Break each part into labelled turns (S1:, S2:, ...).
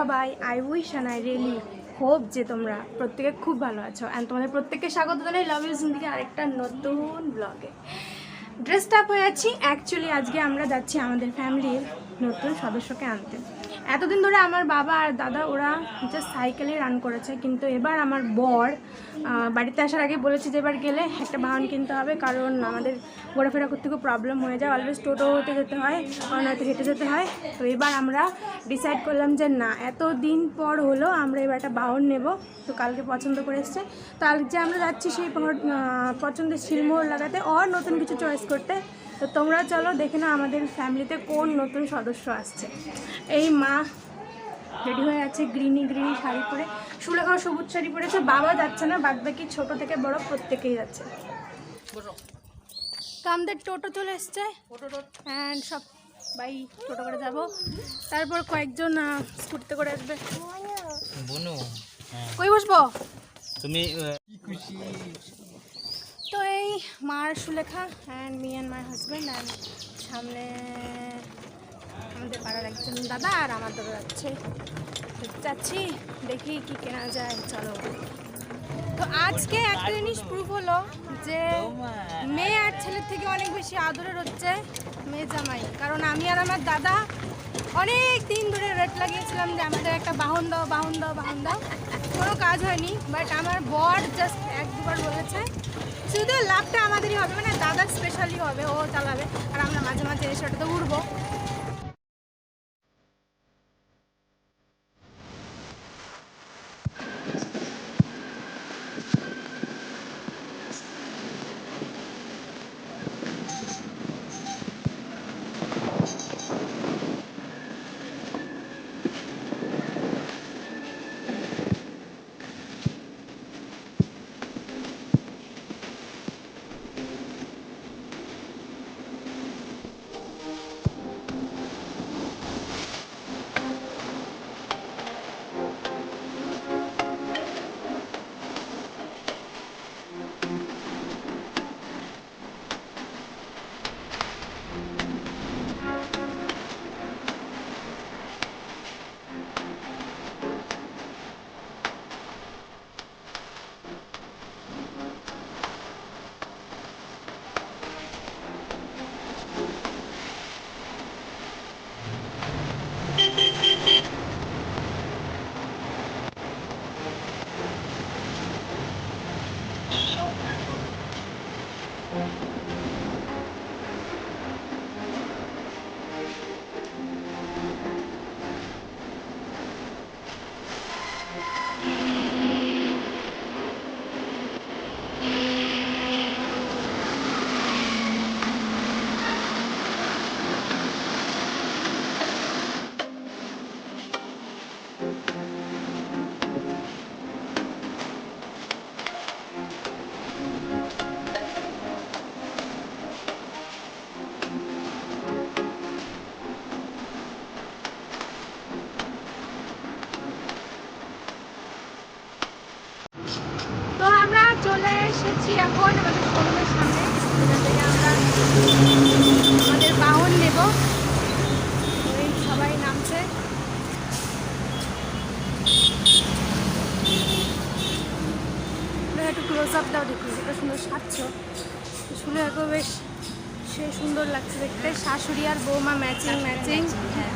S1: সবাই, I wish and I really hope যে তোমরা প্রত্যেকে খুব ভালো আছো। অ্যান্ড তোমাদের প্রত্যেককে স্বাগত জানাই লাভ ইউ জিন্দিগি আরেকটা নতুন ব্লগে। ড্রেসড আপ হয়ে আছি। অ্যাকচুয়ালি আজকে আমরা যাচ্ছি আমাদের ফ্যামিলির নতুন সদস্যকে আনতে। এতদিন ধরে আমার বাবা আর দাদা ওরা জাস্ট সাইকেলে রান করেছে, কিন্তু এবার আমার বর বাড়িতে আসার আগে বলেছে যে এবার গেলে একটা বাহন কিনতে হবে, কারণ আমাদের ঘোরাফেরা করতে খুব প্রবলেম হয়ে যায়। অলওয়েজ টোটো হতে যেতে হয়, নয়তো হেঁটে যেতে হয়। তো এবার আমরা ডিসাইড করলাম যে না, এত দিন পর হলো আমরা এবার একটা বাহন নেব। তো কালকে পছন্দ করে এসছে, তো আজকে আমরা যাচ্ছি সেই পছন্দের শিলমোহর লাগাতে আর নতুন কিছু চয়েস করতে। তো তোমরা চলো দেখে নাও আমাদের ফ্যামিলিতে কোন নতুন সদস্য আসছে। এই মা রেডি হয়ে আছে গ্রিনি শাড়ি পরে, সুলেখাও সবুজ শাড়ি পরেছে। বাবা যাচ্ছে না, বাদ বাকি ছোট থেকে বড় প্রত্যেকেই যাচ্ছে। তো আমাদের টোটো চলে এসছে অ্যান্ড সব বাই টোটো করে যাব। তারপর কয়েকজন স্কুটিতে করে আসবে। কই বসবো
S2: তুমি? খুশি
S1: তো এই মার Sulekha and me and my husband, and সামনে আমাদের পাড়ার একজন দাদা আর আমার দাদা যাচ্ছে। যাচ্ছি, দেখি কি কেনা যায়, চলো। তো আজকে একটা জিনিস প্রুফ হলো যে মেয়ে আর ছেলের থেকে অনেক বেশি আদরের হচ্ছে মেয়ে জামাই। কারণ আমি আর আমার দাদা অনেক দিন ধরে রেট লাগিয়েছিলাম যে আমাদের একটা বাহন দাও, কোনো কাজ হয়নি। বাট আমার বর জাস্ট এক দুবার বলেছে শুধু লাভটা আমাদেরই হবে, মানে দাদা স্পেশালি হবে, ও চালাবে আর আমরা মাঝে মাঝে এসে ওটাতে উঠবো। চলে এসেছি এখন আমাদের শোরুমের সামনে, যেখান থেকে আমরা আমাদের বাহন নেব। ওই সবাই নামছে। একটু ক্লোজ আপ দাও, দেখুন এটা সুন্দর সাজছ। শুনে এখন বেশ সে সুন্দর লাগছে দেখতে। শাশুড়ি আর বৌমা ম্যাচিং। হ্যাঁ,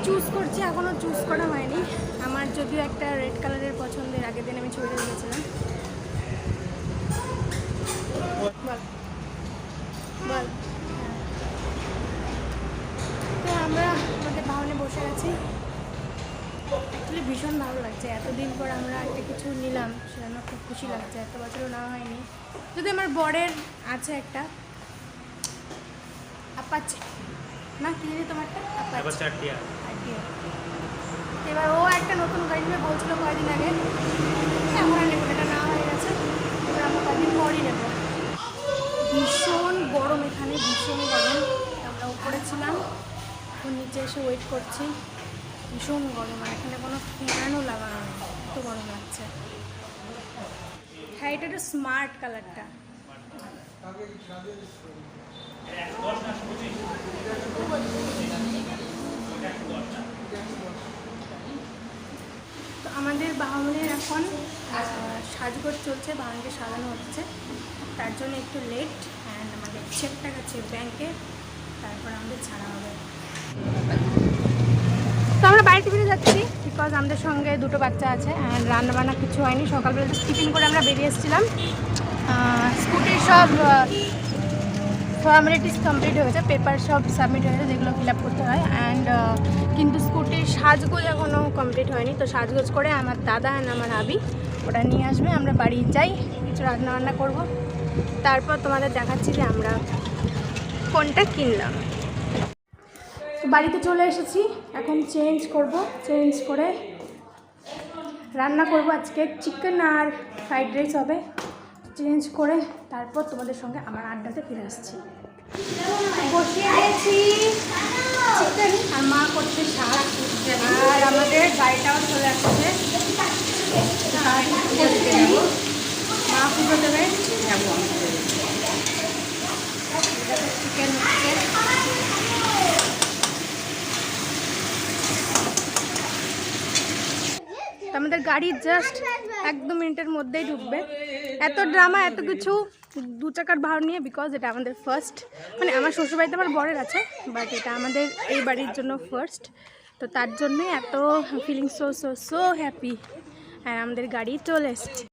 S1: চুজ করছি, এখনও চুজ করা হয়নি। আমার যদিও একটা রেড কালারের পছন্দের, আগের দিন আমি ছবিটা দিয়েছিলাম। বল। তো আমরা আমাদের বাহনে বসে গেছি। অ্যাকচুয়ালি ভীষণ ভালো লাগছে, এতদিন পর আমরা একটা কিছু নিলাম, সেটা আমার খুব খুশি লাগছে। এত বছরও নেওয়া হয়নি, যদি আমার বরের আছে একটা আপাচে না, কি জানি তোমারটা আপাচে। এবার ও একটা নতুন গাড়ি নিয়ে বলছিল কয়েকদিন আগে, এখন আর নেবো, এটা নেওয়া হয়ে গেছে। এবার আমরা কয়েকদিন পরই নেব। ভীষণ গরম এখানে, ভীষণ গরম। আমরা উপরে ছিলাম এসে ওয়েট করছি। ভীষণ গরম, আর এখানে কোনো ফ্যানও লাগানো নেই, এত গরম লাগছে। হ্যাঁ, এটা একটু স্মার্ট কালারটা। তো আমাদের বাহনের এখন সাজগোজ চলছে, বাহনকে সাজানো হচ্ছে, তার জন্য একটু লেট। অ্যান্ড আমাদের চেকটা গেছে ব্যাংকে, তারপর আমাদের ছাড়া হবে। তো আমরা বাড়িতে ফিরে যাচ্ছি, বিকজ আমাদের সঙ্গে দুটো বাচ্চা আছে অ্যান্ড রান্নাবান্না কিছু হয়নি। সকালবেলা জাস্ট টিফিন করে আমরা বেরিয়ে এসেছিলাম। স্কুটির সব ফর্মালিটিস কমপ্লিট হয়ে গেছে, পেপার সব সাবমিট হয়ে গেছে যেগুলো ফিল আপ করতে হয়। অ্যান্ড কিন্তু স্কুটির সাজগোজ এখনও কমপ্লিট হয়নি। তো সাজগোজ করে আমার দাদা অ্যান্ড আমার আবি ওটা নিয়ে আসবে, আমরা বাড়ি যাই, কিছু রান্নাবান্না করব, তারপর তোমাদের দেখাচ্ছি যে আমরা কোনটা কিনলাম। তো বাড়িতে চলে এসেছি, এখন চেঞ্জ করব, চেঞ্জ করে রান্না করব। আজকে চিকেন আর ফ্রাইড রাইস হবে। চেঞ্জ করে তারপর তোমাদের সঙ্গে আমার আড্ডাতে ফিরে আসছি। বসিয়ে দিয়েছি চিকেন, আর মা করছে শাক, আর আমাদের গাড়িটাও চলে আসছে। মা পুজো দেবে, চিকেন হচ্ছে। আমাদের গাড়ি জাস্ট 1-2 মিনিটের মধ্যেই ঢুকবে। এত ড্রামা, এত কিছু দু চাকার ভাড় নিয়ে, বিকজ এটা আমাদের ফার্স্ট, মানে আমার শ্বশুরবাড়িতে আমার বরের আছে, বাট এটা আমাদের এই বাড়ির জন্য ফার্স্ট। তো তার জন্যই এত feeling so so so happy. আর আমাদের গাড়ি চলে এসেছে।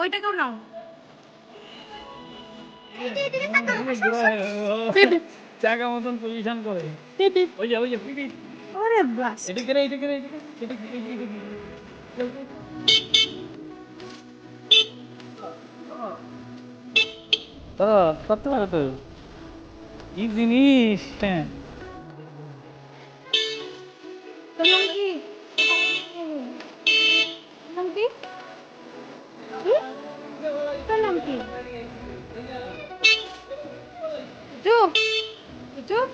S1: ওইটাকেও নাও।
S2: চাকা মতন পজিশন করে ওই যে
S1: ওরে বাস,
S2: এটা করে এটা করে এটা ও করতে পারো তো এই জিনিস। হ্যাঁ,
S1: তোর নাম কি? নাম কি? তোর নাম কি? চুপ চুপ।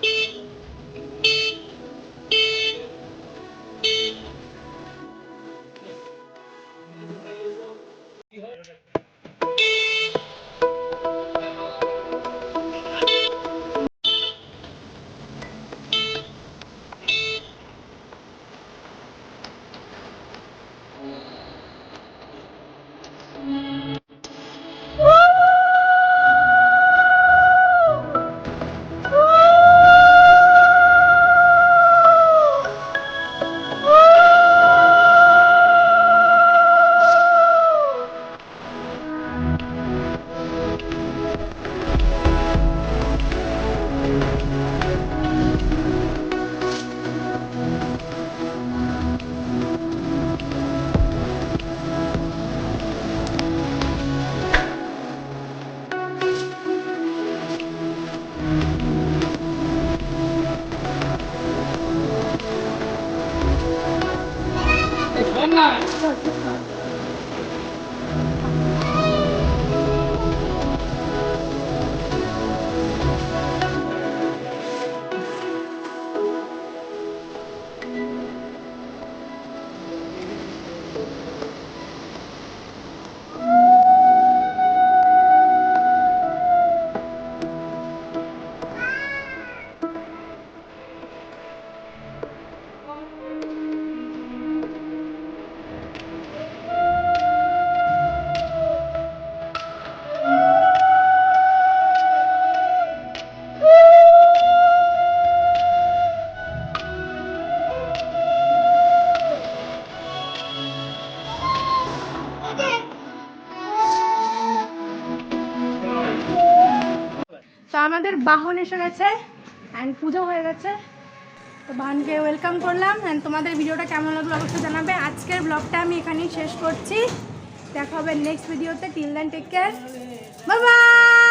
S1: তো আমাদের বাহন এসে গেছে অ্যান্ড পুজো হয়ে গেছে। তো বাহানকে ওয়েলকাম করলাম অ্যান্ড তোমাদের ভিডিওটা কেমন লাগলো অবশ্যই জানাবে। আজকের ব্লগটা আমি এখানেই শেষ করছি, দেখা হবে নেক্সট ভিডিওতে। Till then take care, bye by.